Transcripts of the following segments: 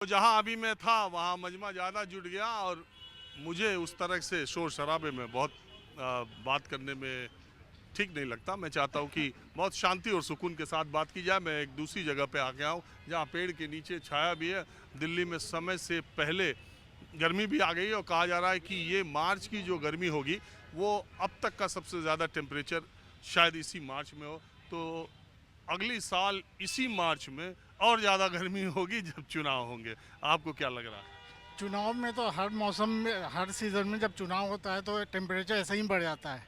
जहाँ अभी मैं था वहाँ मजमा ज़्यादा जुट गया और मुझे उस तरह से शोर शराबे में बहुत बात करने में ठीक नहीं लगता। मैं चाहता हूँ कि बहुत शांति और सुकून के साथ बात की जाए। मैं एक दूसरी जगह पे आ गया हूँ जहाँ पेड़ के नीचे छाया भी है। दिल्ली में समय से पहले गर्मी भी आ गई और कहा जा रहा है कि ये मार्च की जो गर्मी होगी वो अब तक का सबसे ज़्यादा टेम्परेचर शायद इसी मार्च में हो। तो अगली साल इसी मार्च में और ज़्यादा गर्मी होगी जब चुनाव होंगे। आपको क्या लग रहा है? चुनाव में तो हर मौसम में, हर सीज़न में जब चुनाव होता है तो टेम्परेचर ऐसे ही बढ़ जाता है।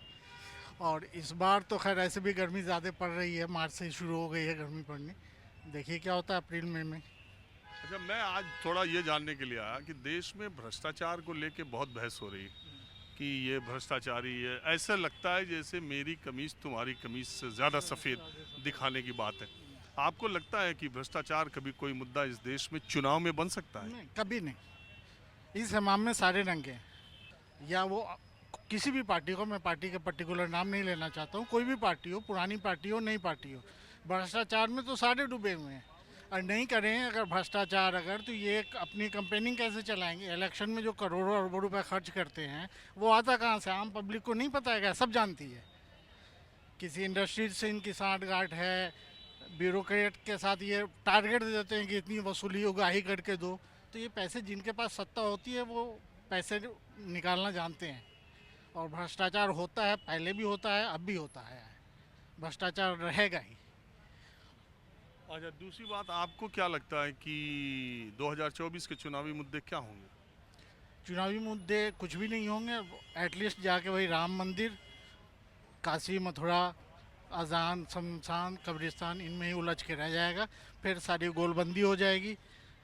और इस बार तो खैर ऐसे भी गर्मी ज़्यादा पड़ रही है, मार्च से ही शुरू हो गई है गर्मी पड़नी। देखिए क्या होता है अप्रैल मई में। अच्छा, मैं आज थोड़ा ये जानने के लिए आया कि देश में भ्रष्टाचार को लेके बहुत बहस हो रही है कि ये भ्रष्टाचारी है। ऐसा लगता है जैसे मेरी कमीज तुम्हारी कमीज से ज़्यादा सफ़ेद दिखाने की बात है। आपको लगता है कि भ्रष्टाचार कभी कोई मुद्दा इस देश में चुनाव में बन सकता है? नहीं, कभी नहीं। इस हमाम में सारे रंग हैं, या वो किसी भी पार्टी को, मैं पार्टी के पर्टिकुलर नाम नहीं लेना चाहता हूँ, कोई भी पार्टी हो, पुरानी पार्टी हो, नई पार्टी हो, भ्रष्टाचार में तो सारे डूबे हुए हैं। और नहीं करें अगर भ्रष्टाचार, अगर तो ये अपनी कंपेनिंग कैसे चलाएंगे? इलेक्शन में जो करोड़ों अरबों रुपए खर्च करते हैं वो आता कहाँ से? आम पब्लिक को नहीं पता है क्या? सब जानती है। किसी इंडस्ट्रीज से इनकी सांठ-गांठ है, ब्यूरोक्रेट के साथ ये टारगेट दे देते हैं कि इतनी वसूली उगाही करके दो। तो ये पैसे, जिनके पास सत्ता होती है वो पैसे निकालना जानते हैं। और भ्रष्टाचार होता है, पहले भी होता है, अब भी होता है, भ्रष्टाचार रहेगा ही। अच्छा, दूसरी बात, आपको क्या लगता है कि 2024 के चुनावी मुद्दे क्या होंगे? चुनावी मुद्दे कुछ भी नहीं होंगे। एटलीस्ट जाके वही राम मंदिर, काशी मथुरा, अजान, शमशान, कब्रिस्तान, इनमें ही उलझ के रह जाएगा। फिर सारी गोलबंदी हो जाएगी,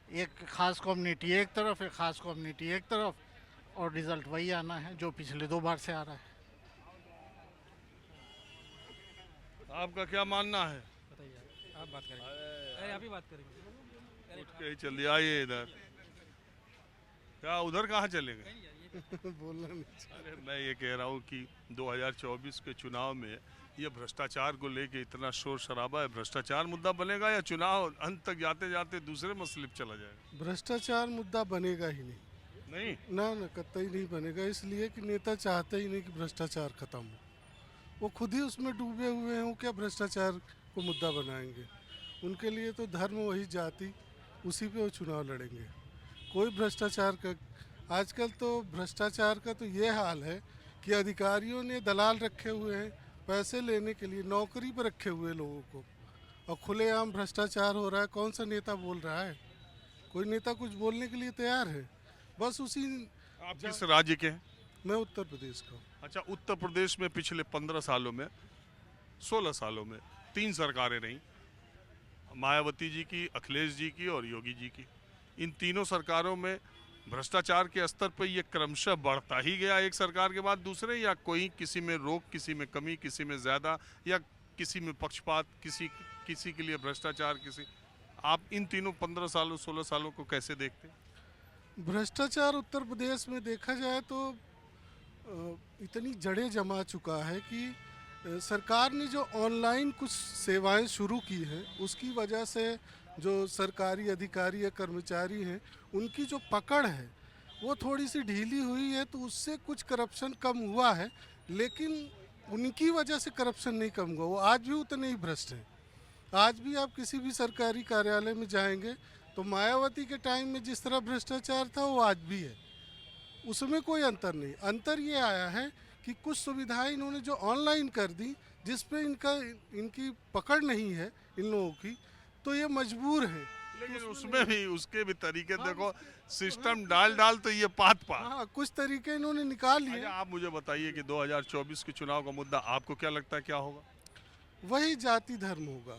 एक खास कम्युनिटी एक तरफ, एक खास कम्युनिटी एक तरफ, और रिजल्ट वही आना है जो पिछले 2 बार से आ रहा है। आपका क्या मानना है? बताइए, आप बात करेंगे। अरे आप ही बात करेंगे। उठ के ही चलिए, आइए इधर। क्या उधर कहाँ चले गए? बोलना नहीं। अरे मैं ये कह रहा हूँ कि 2024 के चुनाव में ये भ्रष्टाचार को लेके इतना शोर शराबा है, भ्रष्टाचार मुद्दा बनेगा या चुनाव अंत तक जाते जाते दूसरे मसले पे चला जाएगा? भ्रष्टाचार मुद्दा बनेगा ही नहीं। नहीं। ना ना, कतई नहीं बनेगा, इसलिए कि नेता चाहते ही नहीं कि भ्रष्टाचार खत्म हो। वो खुद ही उसमें डूबे हुए हैं, वो क्या भ्रष्टाचार को मुद्दा बनाएंगे? उनके लिए तो धर्म वही जाति, उसी पे वो चुनाव लड़ेंगे। कोई भ्रष्टाचार का, आजकल तो भ्रष्टाचार का तो ये हाल है कि अधिकारियों ने दलाल रखे हुए हैं पैसे लेने के लिए, नौकरी पर रखे हुए लोगों को, और खुलेआम भ्रष्टाचार हो रहा है। कौन सा नेता बोल रहा है? कोई नेता कुछ बोलने के लिए तैयार है? बस उसी। आप किस राज्य के हैं? मैं उत्तर प्रदेश का हूँ। अच्छा, उत्तर प्रदेश में पिछले 15 सालों में, 16 सालों में 3 सरकारें रहीं, मायावती जी की, अखिलेश जी की और योगी जी की। इन तीनों सरकारों में भ्रष्टाचार के स्तर पर ये क्रमशः बढ़ता ही गया एक सरकार के बाद दूसरे, या कोई किसी में रोक, किसी में कमी, किसी में ज़्यादा, या किसी में पक्षपात, किसी किसी के लिए भ्रष्टाचार, किसी। आप इन तीनों 15 सालों 16 सालों को कैसे देखते हैं? भ्रष्टाचार उत्तर प्रदेश में देखा जाए तो इतनी जड़ें जमा चुका है कि सरकार ने जो ऑनलाइन कुछ सेवाएं शुरू की हैं उसकी वजह से जो सरकारी अधिकारी या कर्मचारी हैं उनकी जो पकड़ है वो थोड़ी सी ढीली हुई है, तो उससे कुछ करप्शन कम हुआ है। लेकिन उनकी वजह से करप्शन नहीं कम हुआ, वो आज भी उतने ही भ्रष्ट हैं। आज भी आप किसी भी सरकारी कार्यालय में जाएंगे तो मायावती के टाइम में जिस तरह भ्रष्टाचार था वो आज भी है, उसमें कोई अंतर नहीं। अंतर ये आया है कि कुछ सुविधाएं इन्होंने जो ऑनलाइन कर दी, जिस पे इनकी पकड़ नहीं है इन लोगों की, तो ये मजबूर हैं। लेकिन उसमें भी उसके भी तरीके देखो, सिस्टम डाल तो ये पात पात। हाँ, कुछ तरीके इन्होंने निकाल लिए। अच्छा, आप मुझे बताइए कि 2024 के चुनाव का मुद्दा आपको क्या लगता है क्या होगा? वही जाति धर्म होगा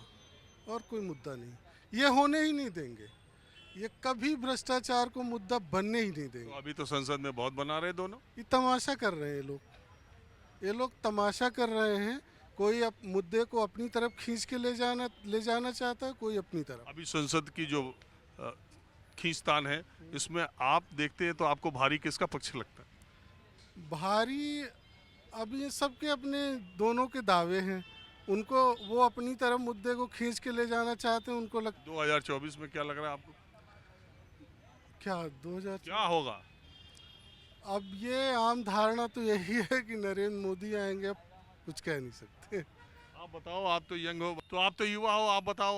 और कोई मुद्दा नहीं। ये होने ही नहीं देंगे, ये कभी भ्रष्टाचार को मुद्दा बनने ही नहीं तो देंगे। अभी तो संसद में बहुत बना रहे दोनों। ये तमाशा कर रहे हैं ये लोग तमाशा कर रहे हैं। कोई मुद्दे को अपनी तरफ खींच के ले जाना चाहता है, कोई अपनी तरफ। अभी संसद की जो खींचतान है, इसमें आप देखते हैं तो आपको भारी किसका पक्ष लगता है? भारी, अभी सबके अपने दोनों के दावे हैं, उनको वो अपनी तरफ मुद्दे को खींच के ले जाना चाहते हैं, उनको 2024 में क्या लग रहा है आपको? क्या 2000? क्या होगा? अब ये आम धारणा तो यही है कि नरेंद्र मोदी आएंगे, अब कुछ कह नहीं सकते। आप बताओ, आप तो यंग हो, तो आप तो युवा हो, आप बताओ।